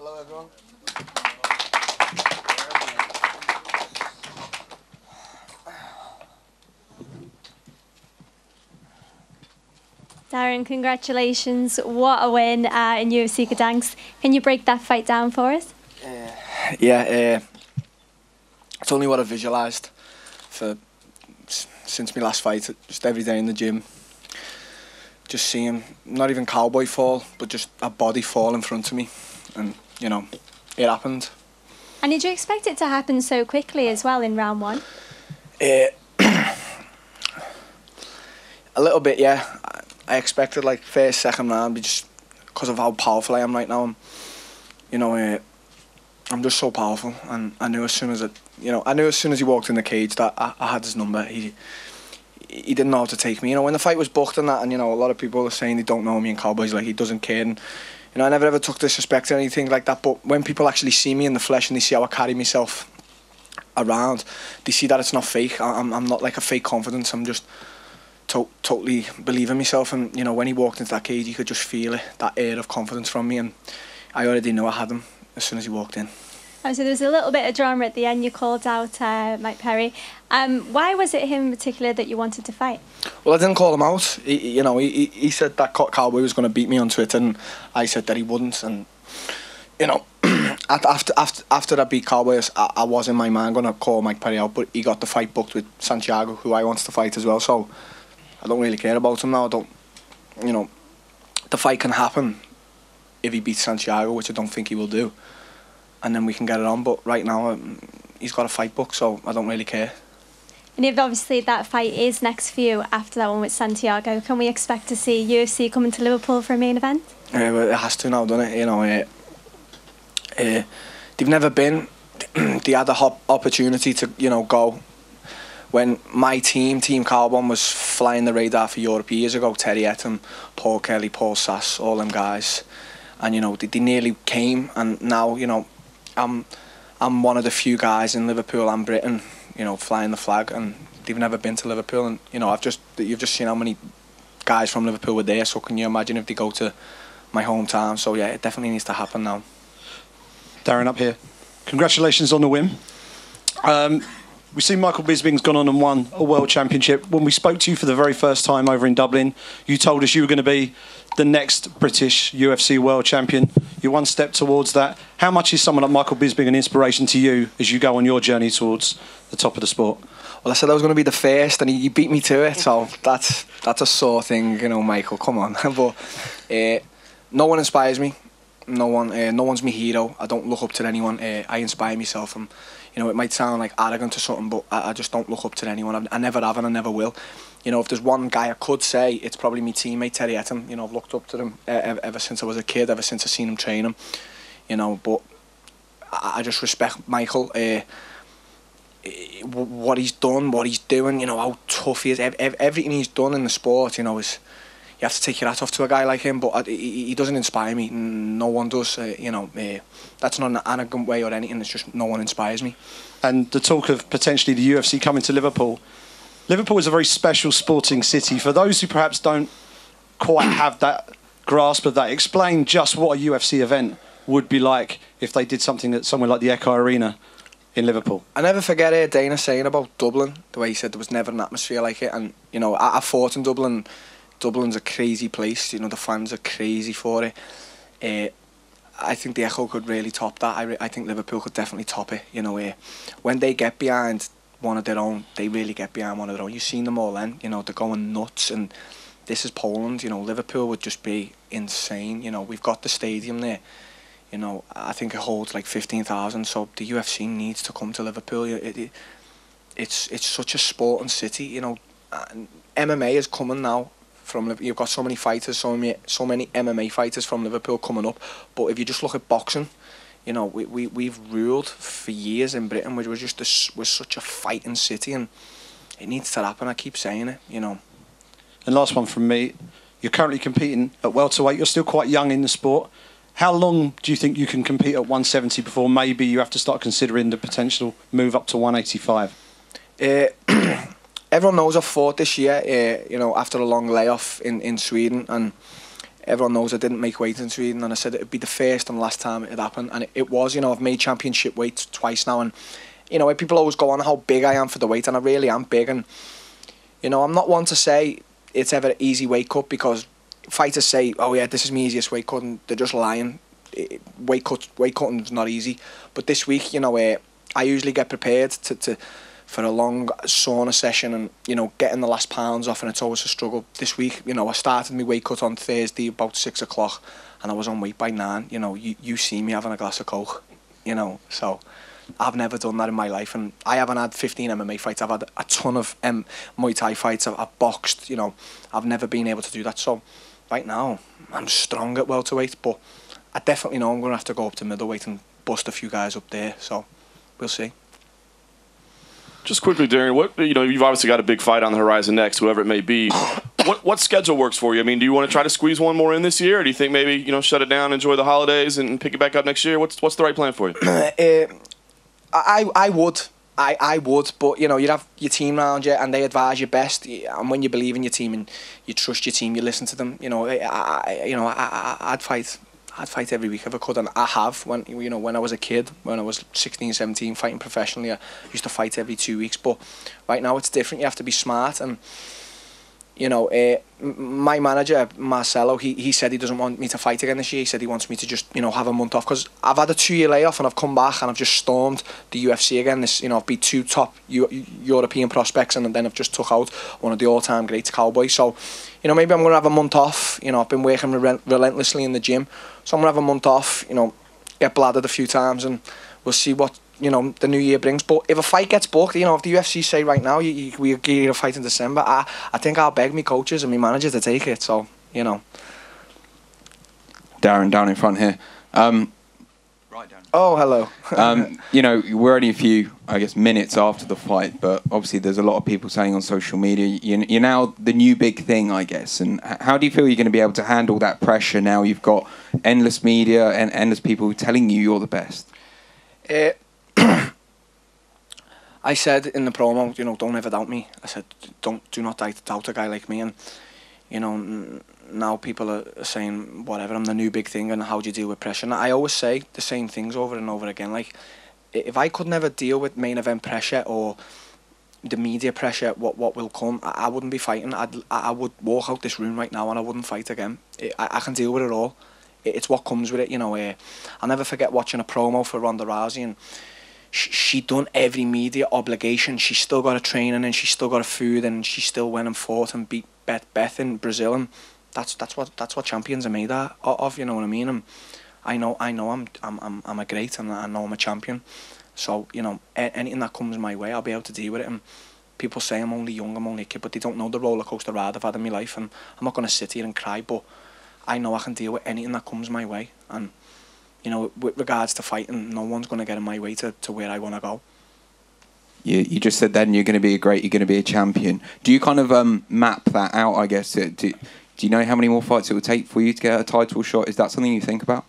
Hello, everyone. Darren, congratulations. What a win in UFC Gdansk. Can you break that fight down for us? It's only what I visualised since my last fight, just every day in the gym. Just seeing, not even Cowboy fall, but just a body fall in front of me. And, you know, it happened. And did you expect it to happen so quickly as well in round one? A little bit, yeah. I expected like first, second round, just because of how powerful I am right now. I'm just so powerful, and I knew as soon as he walked in the cage that I had his number. He didn't know how to take me. When the fight was booked and that, and a lot of people are saying they don't know me, and Cowboy's like he doesn't care. And I never ever took disrespect or anything like that. But when people actually see me in the flesh and they see how I carry myself around, they see that it's not fake. I'm not like a fake confidence. I'm just totally believing myself. And when he walked into that cage, you could just feel it, that air of confidence from me, and I already knew I had him as soon as he walked in. So there was a little bit of drama at the end. You called out Mike Perry. Why was it him in particular that you wanted to fight? Well, I didn't call him out. He said that Cowboy was going to beat me on Twitter, and I said that he wouldn't. And after I beat Cowboy, I was in my mind going to call Mike Perry out, but he got the fight booked with Santiago, who I wanted to fight as well. So I don't really care about him now. The fight can happen if he beats Santiago, which I don't think he will do, and then we can get it on. But right now, he's got a fight book, so I don't really care. And if obviously that fight is next for you after that one with Santiago, can we expect to see UFC coming to Liverpool for a main event? Well, it has to now, doesn't it? They've never been. They had the opportunity to, go. When my team Cowboy, was flying the radar for Europe years ago, Terry Etten, Paul Kelly, Paul Sass, all them guys, and they nearly came. And now, I'm one of the few guys in Liverpool and Britain, flying the flag, and they've never been to Liverpool. And you've just seen how many guys from Liverpool were there. So can you imagine if they go to my hometown? So yeah, it definitely needs to happen now. Darren up here. Congratulations on the win. We see Michael Bisping's gone on and won a world championship. When we spoke to you for the very first time over in Dublin, you told us you were going to be the next British UFC world champion. You're one step towards that. How much is someone like Michael Bisping an inspiration to you as you go on your journey towards the top of the sport? Well, I said I was going to be the first, and he beat me to it, so that's a sore thing, Michael, come on. But no one inspires me. No one's my hero. I don't look up to anyone. I inspire myself, and it might sound like arrogant or something, but I just don't look up to anyone. I never have, and I never will. If there's one guy I could say, it's probably my teammate Terry Etten. I've looked up to him ever since I was a kid, ever since I seen him train him. But I just respect Michael. What he's done, what he's doing, how tough he is. Everything he's done in the sport, is. You have to take your hat off to a guy like him, but he doesn't inspire me. No one does. That's not an arrogant way or anything. It's just no one inspires me. And the talk of potentially the UFC coming to Liverpool. Liverpool is a very special sporting city. For those who perhaps don't quite have that grasp of that, explain just what a UFC event would be like if they did something at somewhere like the Echo Arena in Liverpool. I never forget Dana saying about Dublin, the way he said there was never an atmosphere like it. And, I fought in Dublin. Dublin's a crazy place, the fans are crazy for it. I think the Echo could really top that. I think Liverpool could definitely top it. When they get behind one of their own, they really get behind one of their own. You've seen them all then, they're going nuts, and this is Poland. Liverpool would just be insane. We've got the stadium there. I think it holds like 15,000, so the UFC needs to come to Liverpool. It's such a sporting city. MMA is coming now. You've got so many fighters, so many MMA fighters from Liverpool coming up. But if you just look at boxing, we've ruled for years in Britain. We're such a fighting city, and it needs to happen. I keep saying it, And last one from me. You're currently competing at welterweight. You're still quite young in the sport. How long do you think you can compete at 170 before maybe you have to start considering the potential move up to 185? Everyone knows I fought this year, after a long layoff in Sweden, and everyone knows I didn't make weight in Sweden, and I said it'd be the first and last time it happened, and it was. You know, I've made championship weight twice now, and you know, people always go on how big I am for the weight, and I really am big. And you know, I'm not one to say it's ever an easy weight cut, because fighters say, "Oh yeah, this is my easiest weight cut," and they're just lying. Weight cutting is not easy. But this week, you know, I usually get prepared for a long sauna session, and you know, getting the last pounds off, and it's always a struggle. This week, you know, I started my weight cut on Thursday about 6 o'clock, and I was on weight by 9. You know, you see me having a glass of Coke, you know, so I've never done that in my life, and I haven't had 15 MMA fights. I've had a ton of Muay Thai fights. I've boxed, you know, I've never been able to do that. So right now, I'm strong at welterweight, but I definitely know I'm going to have to go up to middleweight and bust a few guys up there. So we'll see. Just quickly, Darren, you've obviously got a big fight on the horizon next, whoever it may be. What schedule works for you? I mean, do you want to try to squeeze one more in this year, or do you think maybe, you know, shut it down, enjoy the holidays, and pick it back up next year? What's the right plan for you? I would, but you know, you'd have your team around you, and they advise you best. And when you believe in your team and you trust your team, you listen to them. You know, I'd fight every week if I could, and I have. When I was a kid, when I was 16, 17, fighting professionally, I used to fight every 2 weeks. But right now it's different. You have to be smart, and you know, my manager Marcelo, he said he doesn't want me to fight again this year. He said he wants me to just, you know, have a month off, because I've had a 2-year layoff, and I've come back and I've just stormed the UFC again. You know, I've beat 2 top European prospects, and then I've just took out one of the all-time greats, Cowboy. So, you know, maybe I'm going to have a month off. You know, I've been working relentlessly in the gym, so I'm going to have a month off, you know, get bladdered a few times, and we'll see what, you know, the new year brings. But if a fight gets booked, you know, if the UFC say right now we agree to fight in December, I think I'll beg me coaches and my manager to take it. So, you know. Darren, down in front here. Right, Darren. Oh, hello. You know, we're only a few, I guess, minutes after the fight, but obviously there's a lot of people saying on social media, you're now the new big thing, I guess. And how do you feel you're going to be able to handle that pressure now? You've got endless media and endless people telling you you're the best. I said in the promo, you know, don't ever doubt me. I said, do not doubt a guy like me. And you know, now people are saying whatever, I'm the new big thing, and how do you deal with pressure? And I always say the same things over and over again. Like, if I could never deal with main event pressure or the media pressure, what will come, I wouldn't be fighting. I would walk out this room right now and I wouldn't fight again. I can deal with it all. It's what comes with it, you know. I'll never forget watching a promo for Ronda Rousey, and she done every media obligation. She still got a training, and she still got a food, and she still went and fought and beat Beth in Brazil, and that's what champions are made of. You know what I mean? And I know I'm a great, and I know I'm a champion. So you know, anything that comes my way, I'll be able to deal with it. And people say I'm only young, I'm only a kid, but they don't know the roller coaster ride I've had in my life. And I'm not gonna sit here and cry, but I know I can deal with anything that comes my way. And you know, with regards to fighting, no one's going to get in my way to where I want to go. You just said then you're going to be you're going to be a champion. Do you kind of map that out, I guess? Do you know how many more fights it will take for you to get a title shot? Is that something you think about?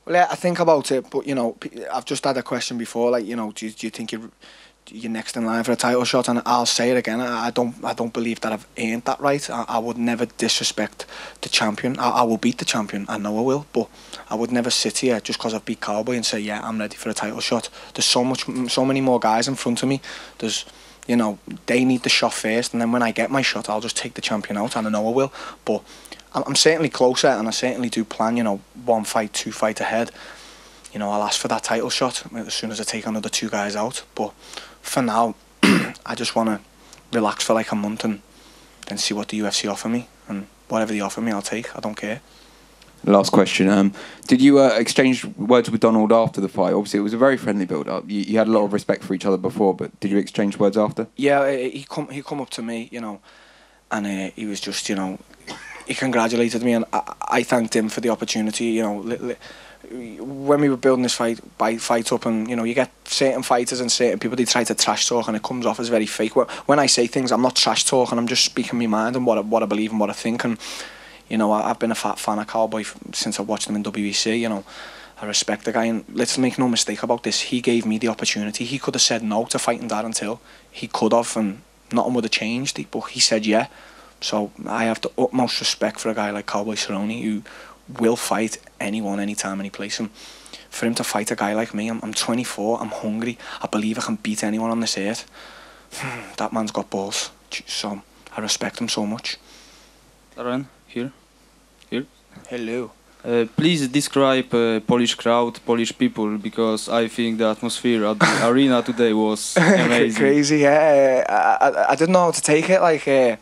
Well, yeah, I think about it, but you know, I've just had a question before, like, you know, do you think you're next in line for a title shot? And I'll say it again, I don't believe that I've earned that right. I would never disrespect the champion. I will beat the champion, I know I will, but I would never sit here just because I've beat Cowboy and say, yeah, I'm ready for a title shot. There's so many more guys in front of me. There's, you know, they need the shot first, and then when I get my shot, I'll just take the champion out, and I know I will. But I'm certainly closer, and I certainly do plan, you know, 1 fight, 2 fight ahead. You know, I'll ask for that title shot as soon as I take another 2 guys out. But for now, I just want to relax for like a month and then see what the UFC offer me, and whatever they offer me, I'll take. I don't care. Last question. Did you exchange words with Donald after the fight? Obviously, it was a very friendly build-up. You had a lot of respect for each other before, but did you exchange words after? Yeah, he come up to me, you know, and he was just, you know, he congratulated me, and I thanked him for the opportunity. You know, when we were building this fight up, and you know, you get certain fighters and certain people, they try to trash talk, and it comes off as very fake. When I say things, I'm not trash talking, I'm just speaking my mind and what I believe and what I think. And you know, I've been a fat fan of Cowboy since I watched him in WEC. You know, I respect the guy, and let's make no mistake about this. He gave me the opportunity. He could have said no to fighting Darren Till. He could have, and nothing would have changed. But he said yeah. So I have the utmost respect for a guy like Cowboy Cerrone, who will fight anyone, anytime, any place. And for him to fight a guy like me, I'm 24, I'm hungry, I believe I can beat anyone on this earth. That man's got balls. So I respect him so much. Darren, here. Hello. Please describe Polish crowd, Polish people, because I think the atmosphere at the arena today was amazing. Crazy, yeah. I didn't know how to take it. Like, I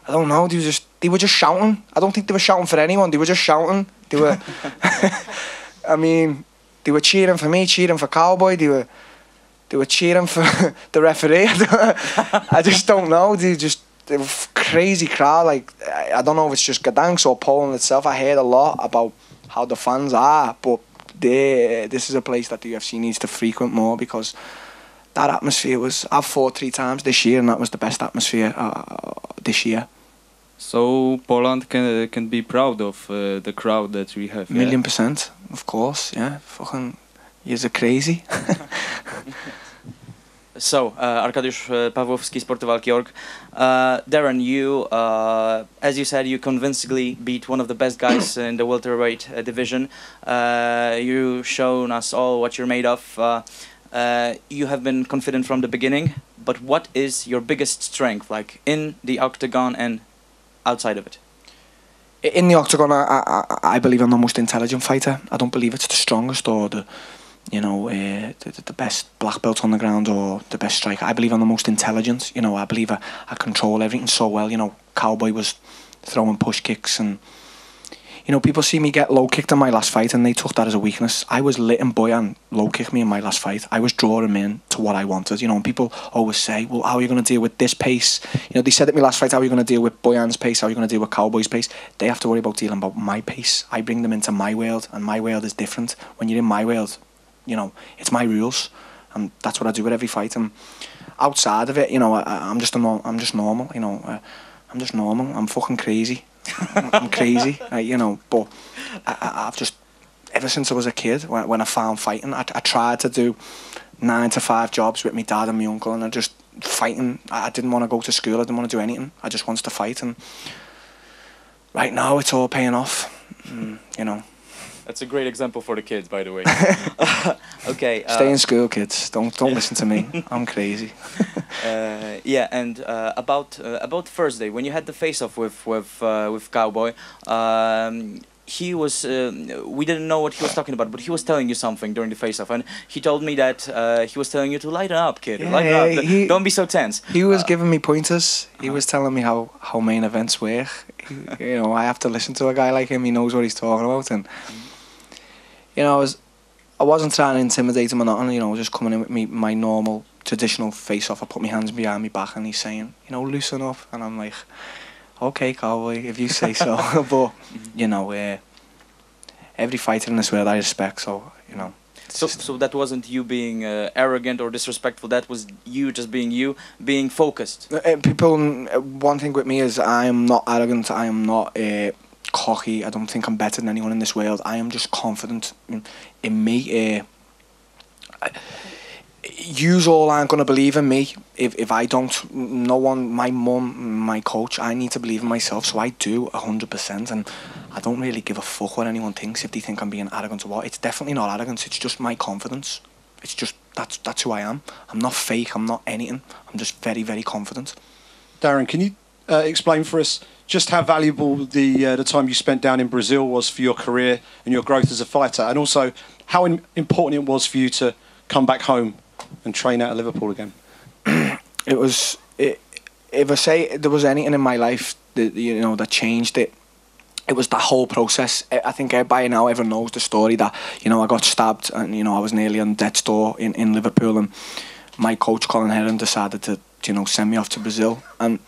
don't know. They were just shouting. I don't think they were shouting for anyone. They were just shouting. They were. I mean, they were cheering for me, cheering for Cowboy. They were cheering for the referee. I just don't know. They were crazy crowd. Like, I don't know if it's just Gdansk or Poland itself. I heard a lot about how the fans are, but this is a place that the UFC needs to frequent more, because that atmosphere was. I've fought 3 times this year, and that was the best atmosphere this year. So Poland can be proud of the crowd that we have. Million %, of course. Yeah, fucking, you're crazy. So, Arkadiusz Pawłowski, Sporty Walki.org. Darren, you, as you said, you convincingly beat one of the best guys in the welterweight division. You've shown us all what you're made of. You have been confident from the beginning, but what is your biggest strength, like in the octagon and outside of it? In the octagon, I believe I'm the most intelligent fighter. I don't believe it's the strongest or the best black belt on the ground or the best striker. I believe I'm the most intelligent. I believe I control everything so well. Cowboy was throwing push kicks, and people see me get low kicked in my last fight and they took that as a weakness. I was letting Boyan low kick me in my last fight. I was drawing him in to what I wanted. And people always say, well, how are you going to deal with this pace? They said at my last fight, how are you going to deal with Boyan's pace? How are you going to deal with Cowboy's pace? They have to worry about dealing about my pace. I bring them into my world, and my world is different. When you're in my world, it's my rules, and that's what I do with every fight. And outside of it, I'm just normal. I'm just normal. I'm fucking crazy. I'm crazy, but I've just, ever since I was a kid, when I found fighting, I tried to do 9 to 5 jobs with my dad and my uncle, and I just fighting. I didn't want to go to school. I didn't want to do anything. I just wanted to fight, and right now it's all paying off. That's a great example for the kids, by the way. Okay. Stay in school, kids. Don't listen to me. I'm crazy. Yeah, and about Thursday, when you had the face-off with Cowboy, he was. We didn't know what he was talking about, but he was telling you something during the face-off, and he told me that he was telling you to lighten up, kid. Yeah, lighten up. Don't be so tense. He was giving me pointers. He was telling me how main events work. I have to listen to a guy like him. He knows what he's talking about, and. I wasn't trying to intimidate him or nothing, just coming in with my normal, traditional face-off. I put my hands behind my back and he's saying, loosen up. And I'm like, okay, Cowboy, if you say so. But, every fighter in this world I respect, so. So that wasn't you being arrogant or disrespectful, that was you just being you, being focused. One thing with me is I am not arrogant, I am not cocky. I don't think I'm better than anyone in this world. I am just confident in me. Yous all aren't going to believe in me if I don't. No one, my mum, my coach, I need to believe in myself, so I do 100%, and I don't really give a fuck what anyone thinks, if they think I'm being arrogant or what. It's definitely not arrogance, it's just my confidence. It's just, that's who I am. I'm not fake, I'm not anything. I'm just very, very confident. Darren, can you explain for us just how valuable the time you spent down in Brazil was for your career and your growth as a fighter, and also how important it was for you to come back home and train out of Liverpool again? It was. If I say there was anything in my life that that changed it, it was the whole process. I think everybody now ever knows the story that I got stabbed and I was nearly on death's door in Liverpool, and my coach Colin Heron decided to send me off to Brazil. And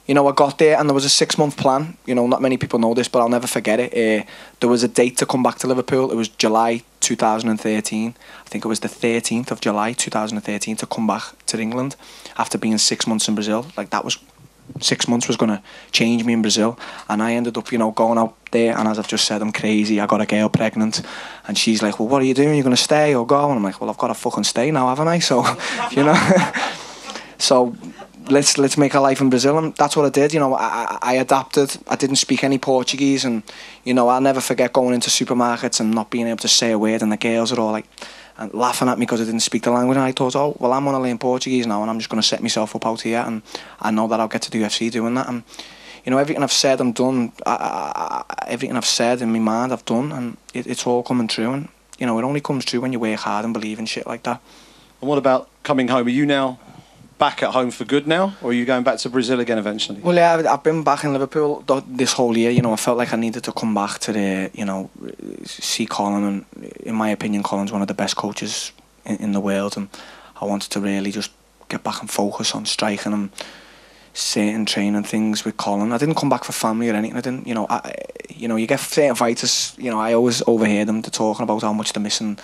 I got there and there was a 6-month plan. Not many people know this, but I'll never forget it. There was a date to come back to Liverpool. It was July 2013. I think it was the 13th of July 2013 to come back to England after being 6 months in Brazil. Like, that was 6 months was going to change me in Brazil. And I ended up, going out there, and as I've just said, I'm crazy. I got a girl pregnant, and she's like, well, what are you doing? You're going to stay or go? And I'm like, well, I've got to fucking stay now, haven't I? So, So let's make a life in Brazil, and that's what I did. You know, I adapted. I didn't speak any Portuguese, and you know, I'll never forget going into supermarkets and not being able to say a word, and the girls are all like and laughing at me because I didn't speak the language. And I thought, oh well, I'm gonna learn Portuguese now, and I'm just gonna set myself up out here, and I know that I'll get to the UFC doing that. And you know, everything I've said, I'm done. Everything I've said in my mind, I've done, and it's all coming true. And you know, it only comes true when you work hard and believe in shit like that. And what about coming home? Are you now back at home for good now, or are you going back to Brazil again eventually? Well, yeah, I've been back in Liverpool this whole year. You know, I felt like I needed to come back to you know, see Colin, and in my opinion, Colin's one of the best coaches in the world, and I wanted to really just get back and focus on striking and certain training things with Colin. I didn't come back for family or anything. I didn't, you know, you get certain fighters, you know, I always overhear them talking about how much they're missing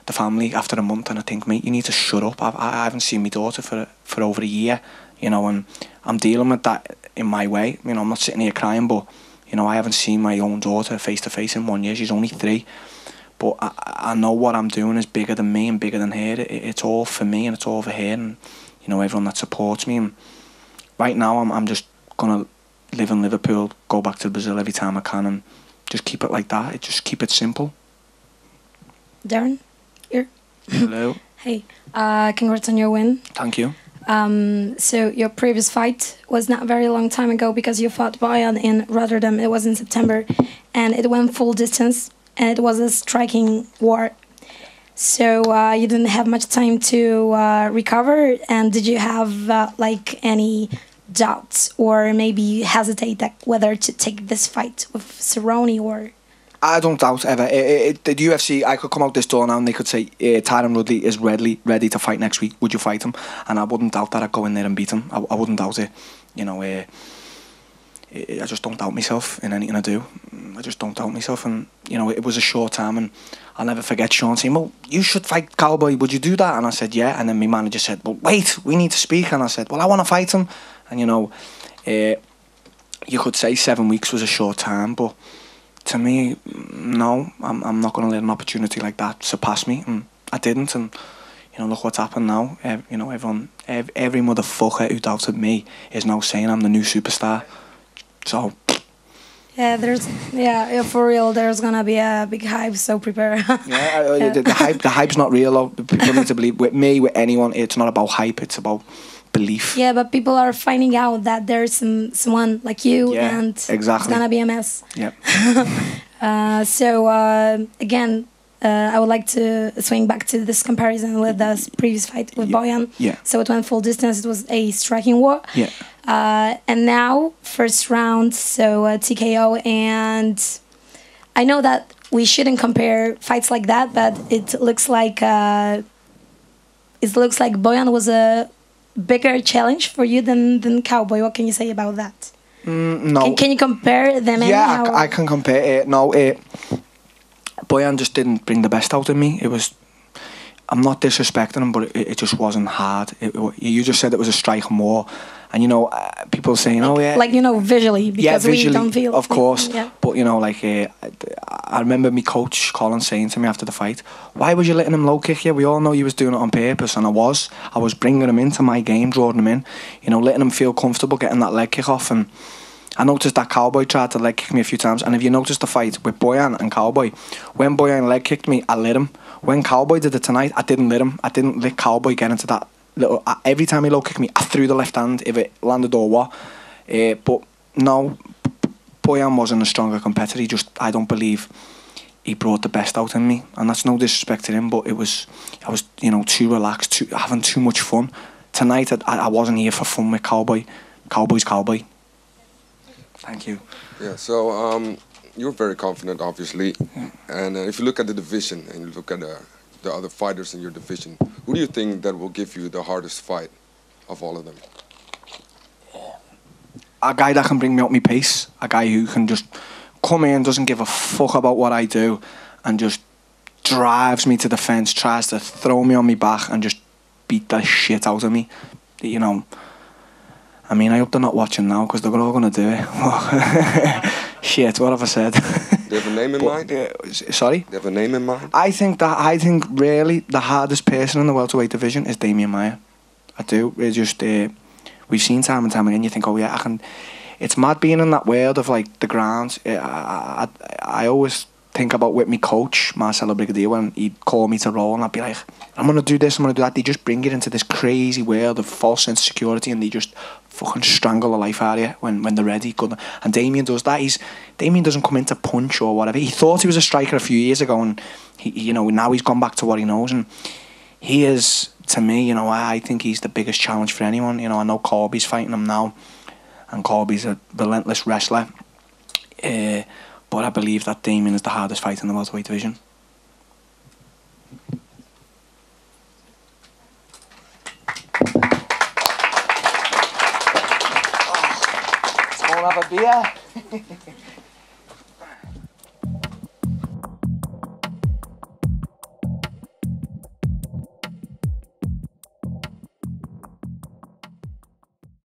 the family after a month, and I think, mate, you need to shut up. I haven't seen my daughter for over a year, you know, and I'm dealing with that in my way. You know, I'm not sitting here crying, but you know, I haven't seen my own daughter face to face in 1 year. She's only 3, but I know what I'm doing is bigger than me and bigger than her. It's all for me and it's all for her, and you know, everyone that supports me. And right now, I'm just gonna live in Liverpool, go back to Brazil every time I can, and just keep it like that. Just keep it simple. Darren, here. Hello. Hey, congrats on your win. Thank you. So your previous fight was not very long time ago because you fought Bisping in Rotterdam. It was in September, and it went full distance, and it was a striking war. So you didn't have much time to recover. And did you have like any doubts or maybe hesitate that whether to take this fight with Cerrone or? I don't doubt ever. The UFC, I could come out this door now and they could say, Tyron Woodley is ready to fight next week. Would you fight him? And I wouldn't doubt that I'd go in there and beat him. I wouldn't doubt it. You know, I just don't doubt myself in anything I do. I just don't doubt myself. And, you know, it was a short time, and I'll never forget Sean saying, well, you should fight Cowboy. Would you do that? And I said, yeah. And then my manager said, well, wait, we need to speak. And I said, well, I want to fight him. And, you know, you could say 7 weeks was a short time, but to me, no, I'm not going to let an opportunity like that surpass me, and I didn't. And you know, look what's happened now. You know, every motherfucker who doubted me is now saying I'm the new superstar. So yeah, for real, there's gonna be a big hype. So prepare. Yeah, the hype's not real. Though. People need to believe. With me, with anyone, it's not about hype. It's about belief. Yeah, but people are finding out that there's someone like you, and exactly. It's gonna be a mess. Yeah. So again, I would like to swing back to this comparison with the previous fight with Bojan. Yeah. So it went full distance. It was a striking war. Yeah. And now first round, so TKO, and I know that we shouldn't compare fights like that, but it looks like Bojan was a bigger challenge for you than Cowboy. What can you say about that? No. Can you compare them? Yeah, I can compare it. No, Bojan just didn't bring the best out of me. It was, I'm not disrespecting him, but it just wasn't hard. You just said it was a striking war. And, you know, people saying, oh, yeah. Like, you know, visually, because visually, we don't feel. Of course. Yeah. But, you know, like, I remember my coach, Colin, saying to me after the fight, why was you letting him low kick you? We all know you was doing it on purpose. And I was bringing him into my game, drawing him in, you know, letting him feel comfortable, getting that leg kick off. And I noticed that Cowboy tried to leg kick me a few times. And if you notice the fight with Bojan and Cowboy, when Bojan leg kicked me, I let him. When Cowboy did it tonight, I didn't let him. I didn't let Cowboy get into that. Every time he low kicked me, I threw the left hand if it landed or what. But no, Bojan wasn't a stronger competitor. I don't believe he brought the best out in me, and that's no disrespect to him. But I was, you know, too relaxed, having too much fun. Tonight, I wasn't here for fun with Cowboy. Cowboy's Cowboy. Thank you. Yeah. So you're very confident, obviously, and if you look at the division and you look at the other fighters in your division, who do you think that will give you the hardest fight of all of them? A guy that can bring me up my pace, a guy who can just come in, doesn't give a fuck about what I do, and just drives me to the fence, tries to throw me on my back and just beat the shit out of me. You know, I mean, I hope they're not watching now because they're all going to do it. Shit, what have I said? Do you have a name in mind? Sorry? Do you have a name in mind? I think really the hardest person in the welterweight division is Demian Maia. I do. It's just we've seen time and time again. You think, oh yeah, I can. It's mad being in that world of like the ground. I always think about with my coach Marcelo Brigadier when he'd call me to roll and I'd be like, I'm gonna do this, I'm gonna do that. They just bring you into this crazy world of false insecurity and they just fucking strangle the life out of you when they're ready. Good. And Demian does that. Demian doesn't come in to punch or whatever. He thought he was a striker a few years ago and he now he's gone back to what he knows, and he is, to me, I think he's the biggest challenge for anyone. I know Corby's fighting him now and Corby's a relentless wrestler. But I believe that Demian is the hardest fight in the welterweight division. Let's go and have a beer.